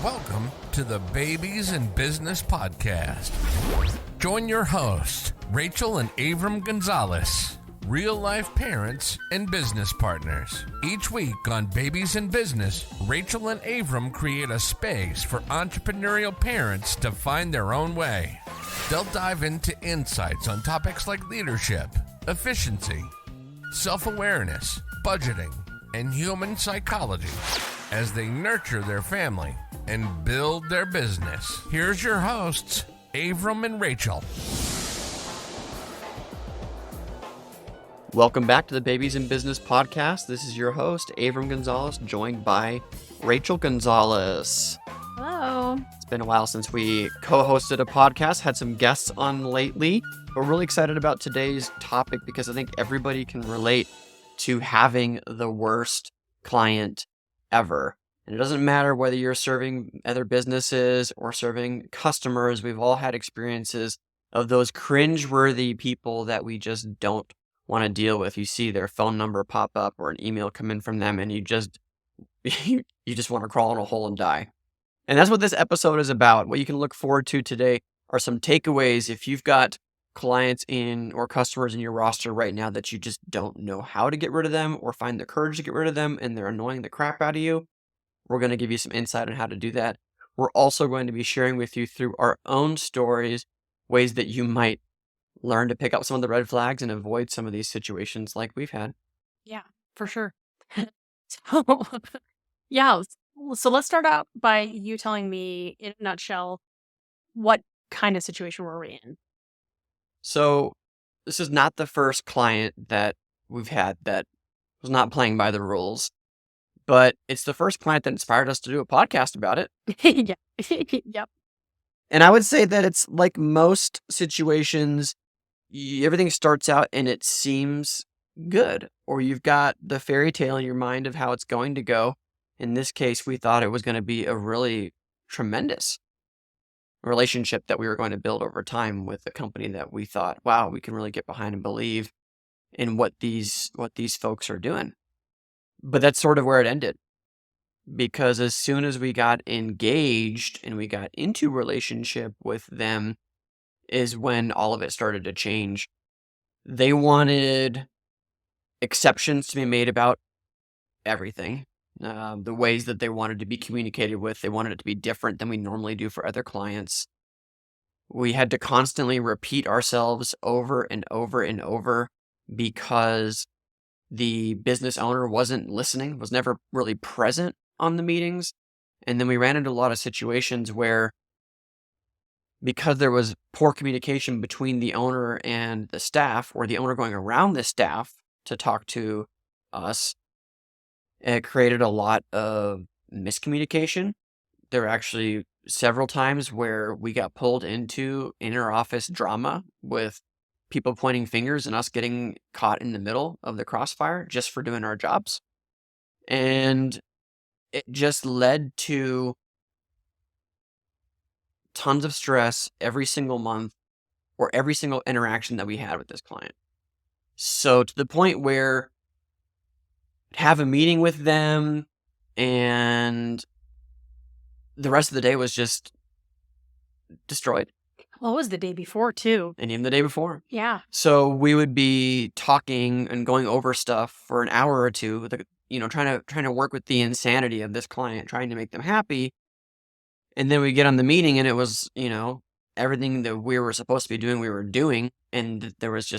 Welcome to the Babies in Business Podcast. Join your hosts, Rachel and Avram Gonzales, real-life parents and business partners. Each week on Babies in Business, Rachel and Avram create a space for entrepreneurial parents to find their own way. They'll dive into insights on topics like leadership, efficiency, self-awareness, budgeting, and human psychology as they nurture their family and build their business. Here's your hosts, Avram and Rachel. Welcome back to the Babies in Business Podcast. This is your host, Avram Gonzales, joined by Rachel Gonzales. Hello. It's been a while since we co-hosted a podcast, had some guests on lately. We're really excited about today's topic because I think everybody can relate to having the worst client ever. And it doesn't matter whether you're serving other businesses or serving customers. We've all had experiences of those cringe-worthy people that we just don't want to deal with. You see their phone number pop up or an email come in from them and you just want to crawl in a hole and die. And that's what this episode is about. What you can look forward to today are some takeaways if you've got clients in or customers in your roster right now that you just don't know how to get rid of them or find the courage to get rid of them and they're annoying the crap out of you. We're going to give you some insight on how to do that. We're also going to be sharing with you through our own stories, ways that you might learn to pick up some of the red flags and avoid some of these situations like we've had. Yeah, for sure. So, so let's start out by you telling me in a nutshell, what kind of situation were we in? So this is not the first client that we've had that was not playing by the rules, but it's the first client that inspired us to do a podcast about it. Yeah. Yep. And I would say that it's like most situations, everything starts out and it seems good, or you've got the fairy tale in your mind of how it's going to go. In this case, we thought it was going to be a really tremendous relationship that we were going to build over time with a company that we thought, wow, we can really get behind and believe in what these folks are doing. But that's sort of where it ended. Because as soon as we got engaged and we got into relationship with them is when all of it started to change. They wanted exceptions to be made about everything. The ways that they wanted to be communicated with, they wanted it to be different than we normally do for other clients. We had to constantly repeat ourselves over and over and over because the business owner wasn't listening, was never really present on the meetings. And then we ran into a lot of situations where, because there was poor communication between the owner and the staff, or the owner going around the staff to talk to us, it created a lot of miscommunication. There were actually several times where we got pulled into inter-office drama with people pointing fingers and us getting caught in the middle of the crossfire just for doing our jobs. And it just led to tons of stress every single month or every single interaction that we had with this client. So to the point where I'd have a meeting with them and the rest of the day was just destroyed. Well, it was the day before too. And even the day before. Yeah. So we would be talking and going over stuff for an hour or two, trying to work with the insanity of this client, trying to make them happy. And then we get on the meeting and it was, everything that we were supposed to be doing, we were doing. And there was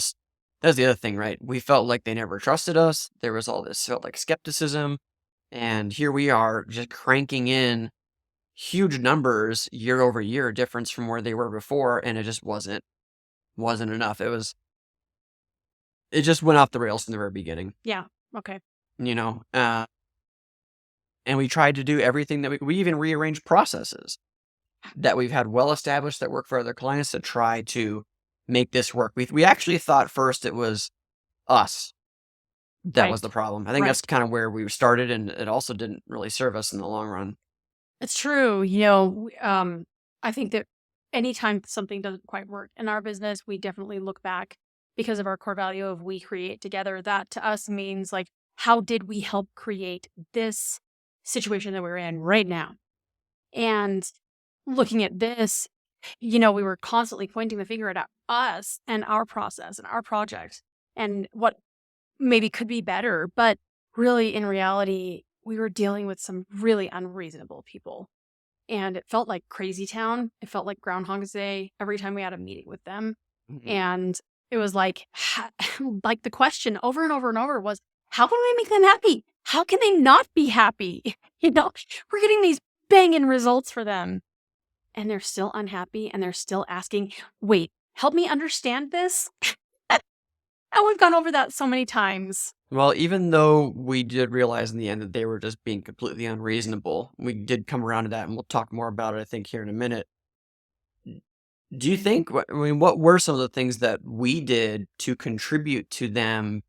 that's the other thing, right? We felt like they never trusted us. There was all this felt like skepticism. And here we are just cranking in huge numbers year over year difference from where they were before. And it just wasn't enough. It just went off the rails from the very beginning. Yeah. Okay. And we tried to do everything that we even rearranged processes that we've had well established that work for other clients to try to make this work. We actually thought first it was us that was the problem. I think that's kind of where we started, and it also didn't really serve us in the long run. It's true. I think that anytime something doesn't quite work in our business, we definitely look back because of our core value of we create together. That to us means like, how did we help create this situation that we're in right now? And looking at this, we were constantly pointing the finger at us and our process and our project and what maybe could be better. But really, in reality, we were dealing with some really unreasonable people. And it felt like crazy town. It felt like Groundhog's Day every time we had a meeting with them. Mhm. And it was like the question over and over and over was, how can we make them happy? How can they not be happy? We're getting these banging results for them. And they're still unhappy and they're still asking, wait, help me understand this? And we've gone over that so many times. Well, even though we did realize in the end that they were just being completely unreasonable, we did come around to that, and we'll talk more about it, I think, here in a minute. Do you think, what were some of the things that we did to contribute to them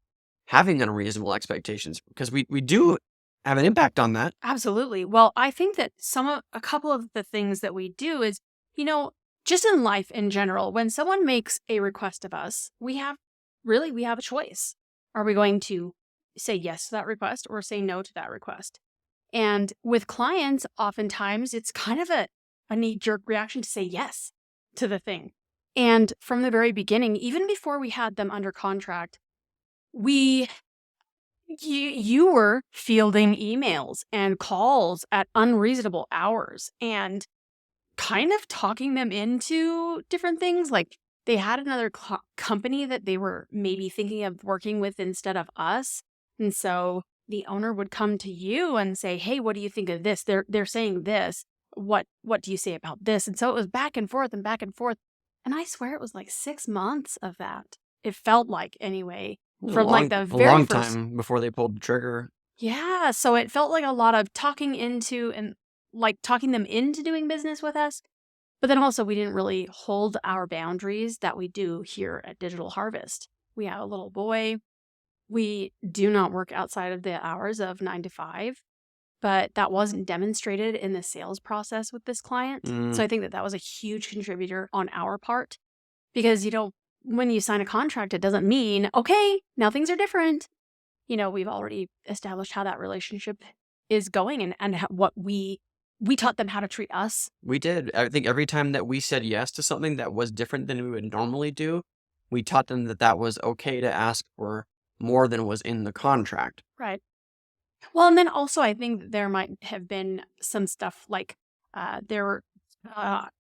having unreasonable expectations? Because we do have an impact on that. Absolutely. Well, I think that a couple of the things that we do is, just in life in general, when someone makes a request of us, we have a choice. Are we going to say yes to that request or say no to that request? And with clients, oftentimes it's kind of a knee-jerk reaction to say yes to the thing. And from the very beginning, even before we had them under contract, you were fielding emails and calls at unreasonable hours and kind of talking them into different things. Like they had another company that they were maybe thinking of working with instead of us. And so the owner would come to you and say, hey, what do you think of this? They're saying this. What do you say about this? And so it was back and forth and back and forth. And I swear it was like 6 months of that. It felt like anyway. From like the very a long first time before they pulled the trigger. Yeah, so it felt like a lot of talking them into doing business with us. But then also we didn't really hold our boundaries that we do here at Digital Harvest. We have a little boy. We do not work outside of the hours of 9 to 5, but that wasn't demonstrated in the sales process with this client. So I think that was a huge contributor on our part because, when you sign a contract, it doesn't mean, okay, now things are different. We've already established how that relationship is going and what we taught them how to treat us. We did. I think every time that we said yes to something that was different than we would normally do, we taught them that was okay to ask for more than was in the contract. Right. Well, and then also I think that there might have been some stuff like there were,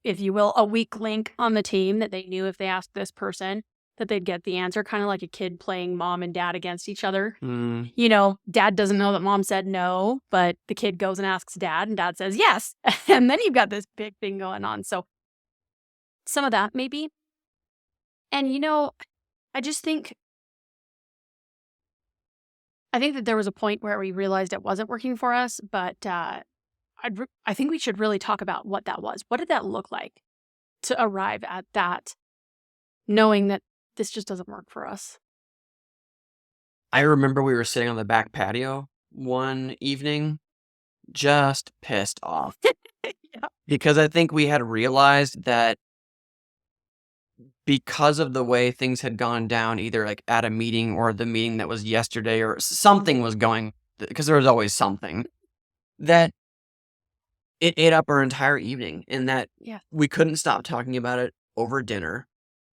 if you will, a weak link on the team that they knew if they asked this person that they'd get the answer, kind of like a kid playing mom and dad against each other. Dad doesn't know that mom said no, but the kid goes and asks dad and dad says yes. And then you've got this big thing going on. So some of that maybe. And, I just think that there was a point where we realized it wasn't working for us, but I think we should really talk about what that was. What did that look like to arrive at that, knowing that this just doesn't work for us? I remember we were sitting on the back patio one evening, just pissed off. Yeah. Because I think we had realized that because of the way things had gone down, either like at a meeting or the meeting that was yesterday or something was going, because there was always something, that it ate up our entire evening and that we couldn't stop talking about it over dinner.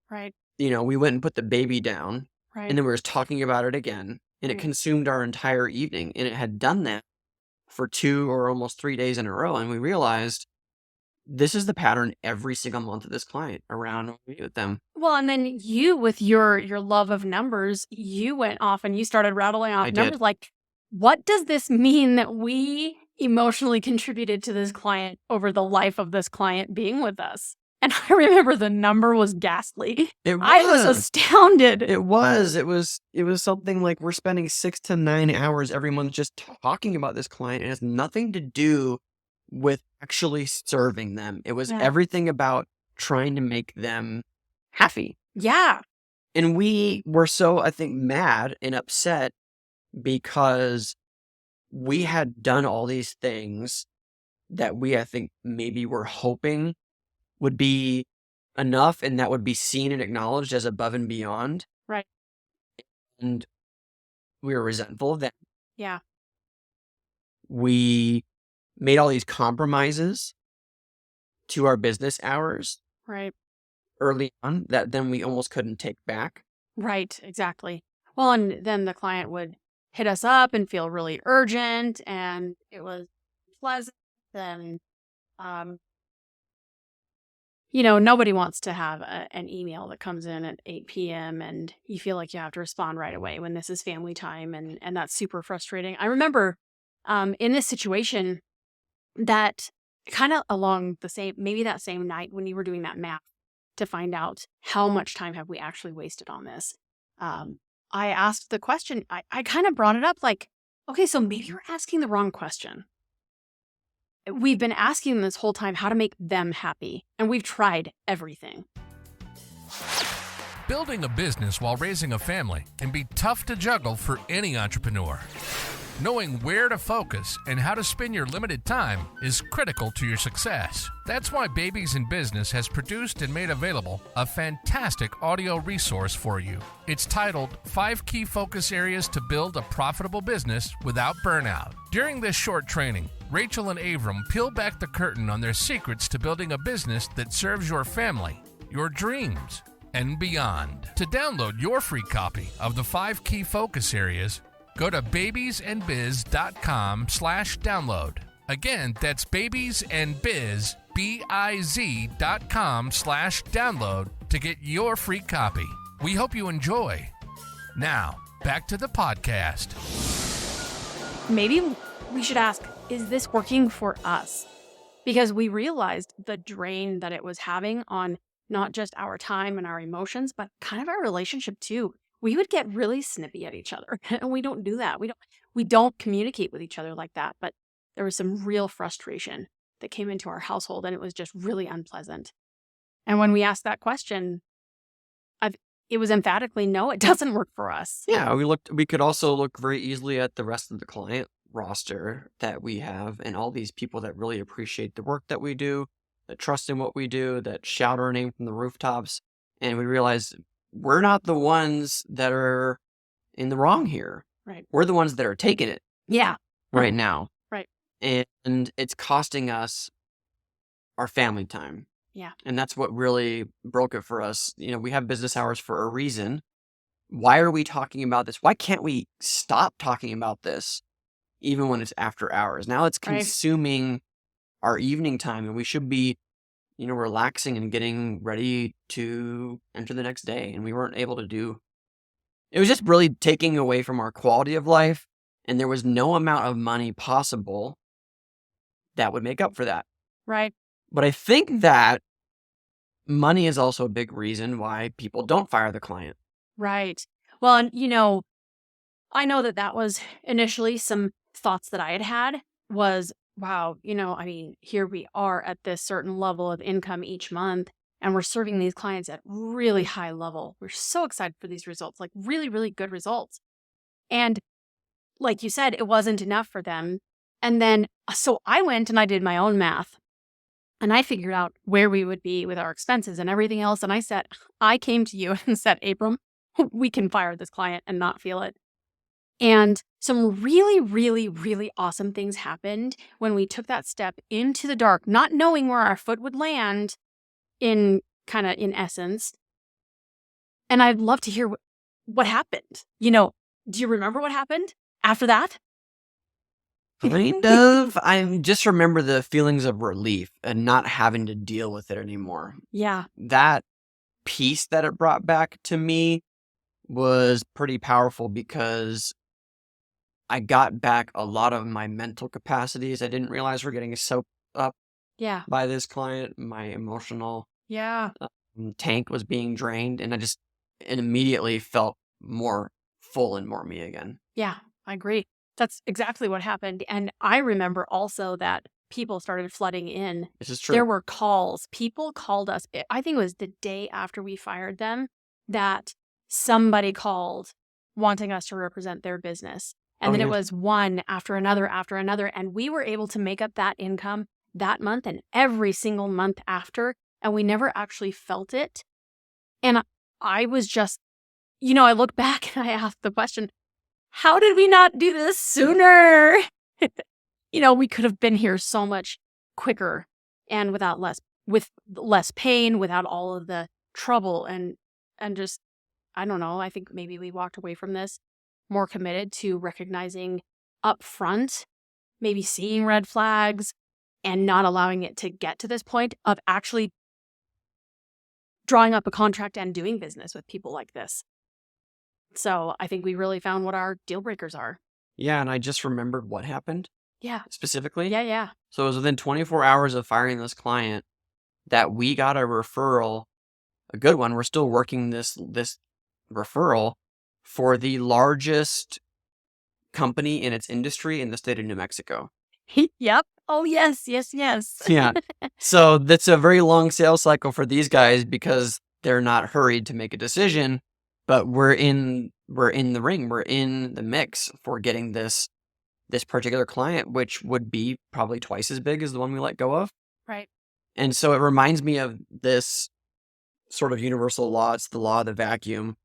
Right. We went and put the baby down Right. and then we were talking about it again and it Right. consumed our entire evening, and it had done that for 2 or almost 3 days in a row. And we realized this is the pattern every single month of this client around when we meet with them. Well, and then you, with your love of numbers, you went off and you started rattling off numbers like, what does this mean that we emotionally contributed to this client over the life of this client being with us? And I remember the number was ghastly. I was astounded. It was something like we're spending 6 to 9 hours every month just talking about this client. It has nothing to do with actually serving them. It was everything about trying to make them happy. Yeah. And we were so, I think, mad and upset because we had done all these things that we, I think, maybe were hoping would be enough and that would be seen and acknowledged as above and beyond. Right. And we were resentful of that. Yeah. We made all these compromises to our business hours Right. early on that then we almost couldn't take back. Right. Exactly. Well, and then the client would hit us up and feel really urgent, and it was pleasant. And, um, nobody wants to have an email that comes in at 8 p.m. and you feel like you have to respond right away when this is family time. And that's super frustrating. I remember in this situation that kind of along maybe that same night when you were doing that math to find out how much time have we actually wasted on this. I asked the question, I kind of brought it up like, okay, so maybe you're asking the wrong question. We've been asking them this whole time how to make them happy, and we've tried everything. Building a business while raising a family can be tough to juggle for any entrepreneur. Knowing where to focus and how to spend your limited time is critical to your success. That's why Babies in Business has produced and made available a fantastic audio resource for you. It's titled 5 Key Focus Areas to Build a Profitable Business Without Burnout. During this short training, Rachel and Avram peel back the curtain on their secrets to building a business that serves your family, your dreams, and beyond. To download your free copy of the 5 Key Focus Areas, go to babiesandbiz.com/download. Again, that's babiesandbiz.com/download to get your free copy. We hope you enjoy. Now, back to the podcast. Maybe we should ask, is this working for us? Because we realized the drain that it was having on not just our time and our emotions, but kind of our relationship too. We would get really snippy at each other, and we don't do that. We don't communicate with each other like that. But there was some real frustration that came into our household, and it was just really unpleasant. And when we asked that question, it was emphatically no, it doesn't work for us. Yeah, we could also look very easily at the rest of the client roster that we have and all these people that really appreciate the work that we do, that trust in what we do, that shout our name from the rooftops, and we realize we're not the ones that are in the wrong here. Right. We're the ones that are taking it. Yeah. Right now. Right. And it's costing us our family time. Yeah. And that's what really broke it for us. We have business hours for a reason. Why are we talking about this? Why can't we stop talking about this even when it's after hours? Now it's consuming our evening time, and we should be relaxing and getting ready to enter the next day. And we weren't able to do. It was just really taking away from our quality of life. And there was no amount of money possible that would make up for that. Right. But I think that money is also a big reason why people don't fire the client. Right. Well, and I know that was initially some thoughts that I had was, wow, here we are at this certain level of income each month, and we're serving these clients at really high level. We're so excited for these results, like really, really good results. And like you said, it wasn't enough for them. And then, so I went and I did my own math, and I figured out where we would be with our expenses and everything else. And I came to you and said, Abram, we can fire this client and not feel it. And some really, really, really awesome things happened when we took that step into the dark, not knowing where our foot would land in essence. And I'd love to hear what happened. Do you remember what happened after that? Kind of. I just remember the feelings of relief and not having to deal with it anymore. Yeah. That peace that it brought back to me was pretty powerful because I got back a lot of my mental capacities. I didn't realize we're getting soaked up by this client. My emotional tank was being drained, and it immediately felt more full and more me again. Yeah, I agree. That's exactly what happened. And I remember also that people started flooding in. This is true. There were calls. People called us. I think it was the day after we fired them that somebody called wanting us to represent their business. And then it was one after another, and we were able to make up that income that month and every single month after, and we never actually felt it. And I was just, I look back and I ask the question, how did we not do this sooner? We could have been here so much quicker and without less with less pain, without all of the trouble, and just, I don't know, I think maybe we walked away from this more committed to recognizing up front, maybe seeing red flags and not allowing it to get to this point of actually drawing up a contract and doing business with people like this. So I think we really found what our deal breakers are. Yeah, and I just remembered what happened Yeah. specifically. Yeah. So it was within 24 hours of firing this client that we got a referral, a good one. We're still working this referral for the largest company in its industry in the state of New Mexico. Yep. Oh, yes. Yeah. So that's a very long sales cycle for these guys because they're not hurried to make a decision, but we're in the ring. We're in the mix for getting this particular client, which would be probably twice as big as the one we let go of. Right. And so it reminds me of this sort of universal law. It's the law of the vacuum.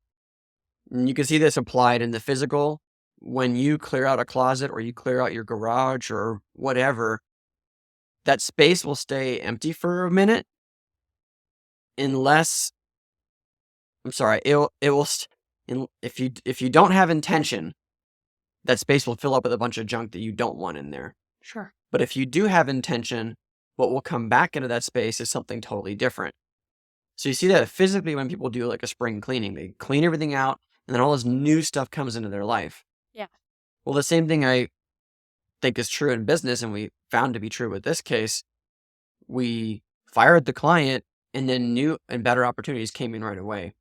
And you can see this applied in the physical. When you clear out a closet or you clear out your garage or whatever, that space will stay empty for a minute unless, if you don't have intention, that space will fill up with a bunch of junk that you don't want in there. Sure. But if you do have intention, what will come back into that space is something totally different. So you see that physically when people do like a spring cleaning, they clean everything out and then all this new stuff comes into their life. Yeah. Well, the same thing I think is true in business, and we found to be true with this case. We fired the client and then new and better opportunities came in right away.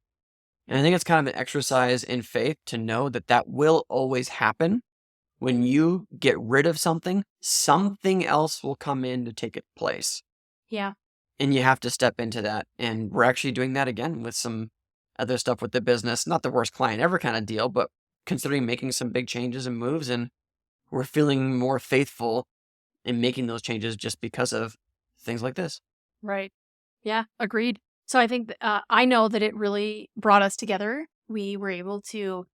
And I think it's kind of an exercise in faith to know that will always happen. When you get rid of something else will come in to take its place. Yeah. And you have to step into that. And we're actually doing that again with some other stuff with the business. Not the worst client ever kind of deal, but considering making some big changes and moves. And we're feeling more faithful in making those changes just because of things like this. Right. Yeah. Agreed. So I think I know that it really brought us together. We were able to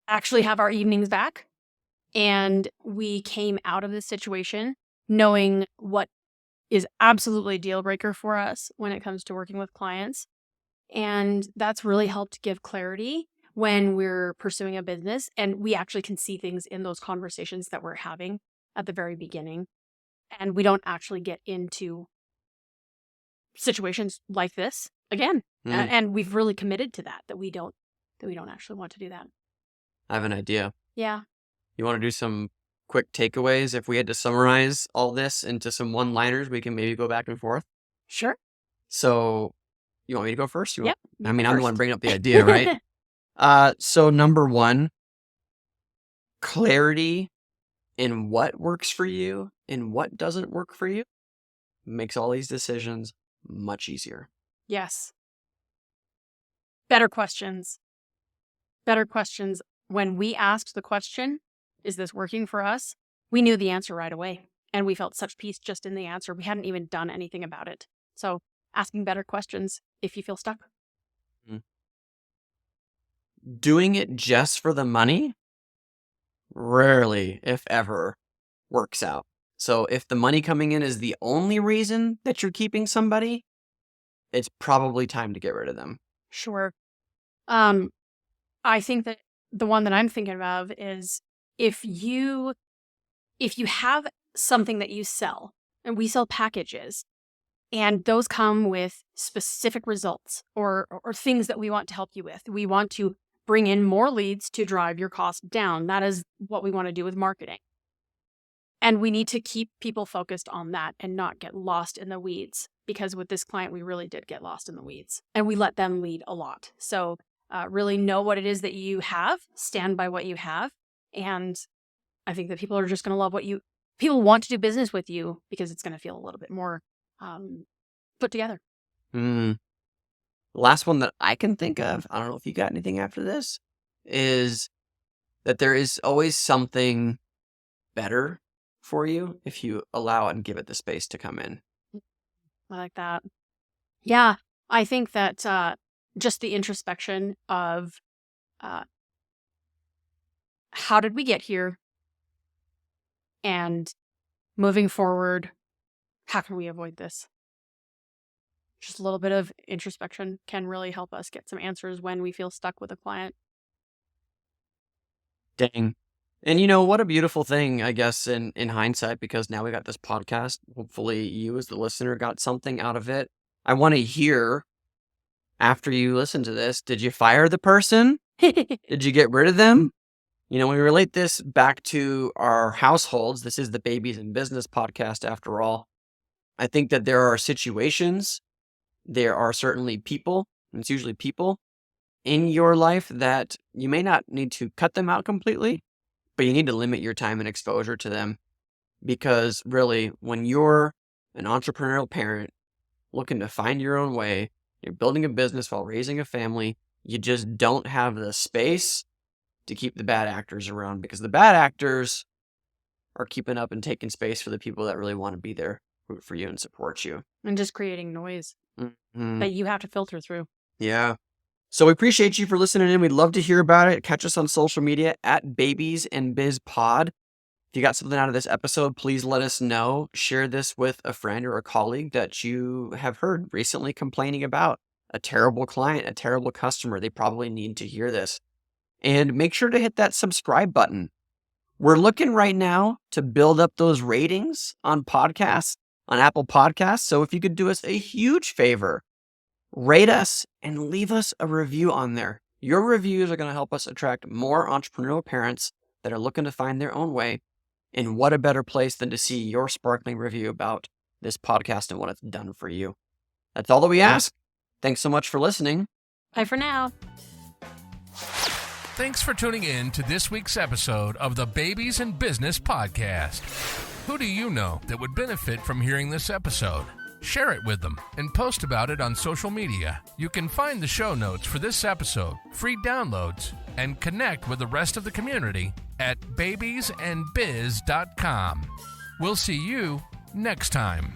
actually have our evenings back. And we came out of this situation knowing what is absolutely a deal breaker for us when it comes to working with clients. And that's really helped give clarity when we're pursuing a business. And we actually can see things in those conversations that we're having at the very beginning. And we don't actually get into situations like this again. And we've really committed to that we don't actually want to do that. I have an idea. Yeah. You want to do some quick takeaways? If we had to summarize all this into some one-liners, we can maybe go back and forth. Sure. So you want me to go first? Yep. I'm the one bringing up the idea, right? So number one, clarity in what works for you and what doesn't work for you makes all these decisions much easier. Yes. Better questions. When we asked the question, is this working for us? We knew the answer right away. And we felt such peace just in the answer. We hadn't even done anything about it. So asking better questions if you feel stuck. Doing it just for the money rarely, if ever, works out. So if the money coming in is the only reason that you're keeping somebody, it's probably time to get rid of them. Sure. I think that the one that I'm thinking of is if you have something that you sell, and we sell packages, and those come with specific results or things that we want to help you with. We want to bring in more leads to drive your cost down. That is what we want to do with marketing. And we need to keep people focused on that and not get lost in the weeds, because with this client, we really did get lost in the weeds and we let them lead a lot. So really know what it is that you have, stand by what you have. And I think that people are just going to love people want to do business with you because it's going to feel a little bit more put together. Last one that I can think of, I don't know if you got anything after this, is that there is always something better for you if you allow it and give it the space to come in. I like that. Yeah, I think that just the introspection of how did we get here? And moving forward, how can we avoid this? Just a little bit of introspection can really help us get some answers when we feel stuck with a client. Dang. And what a beautiful thing, I guess, in hindsight, because now we got this podcast. Hopefully you as the listener got something out of it. I want to hear, after you listen to this, did you fire the person? Did you get rid of them? When we relate this back to our households, this is the Babies in Business podcast after all. I think that there are situations, there are certainly people, and it's usually people in your life that you may not need to cut them out completely, but you need to limit your time and exposure to them. Because really, when you're an entrepreneurial parent looking to find your own way, you're building a business while raising a family, you just don't have the space to keep the bad actors around, because the bad actors are keeping up and taking space for the people that really want to be there, root for you and support you. And just creating noise Mhm. that you have to filter through. Yeah. So we appreciate you for listening in. We'd love to hear about it. Catch us on social media at Babies and Biz Pod. If you got something out of this episode, please let us know. Share this with a friend or a colleague that you have heard recently complaining about a terrible client, a terrible customer. They probably need to hear this. And make sure to hit that subscribe button. We're looking right now to build up those ratings on podcasts, on Apple Podcasts. So if you could do us a huge favor, rate us and leave us a review on there. Your reviews are going to help us attract more entrepreneurial parents that are looking to find their own way. And what a better place than to see your sparkling review about this podcast and what it's done for you. That's all that we ask. Thanks so much for listening. Bye for now. Thanks for tuning in to this week's episode of the Babies in Business Podcast. Who do you know that would benefit from hearing this episode? Share it with them and post about it on social media. You can find the show notes for this episode, free downloads, and connect with the rest of the community at babiesandbiz.com. We'll see you next time.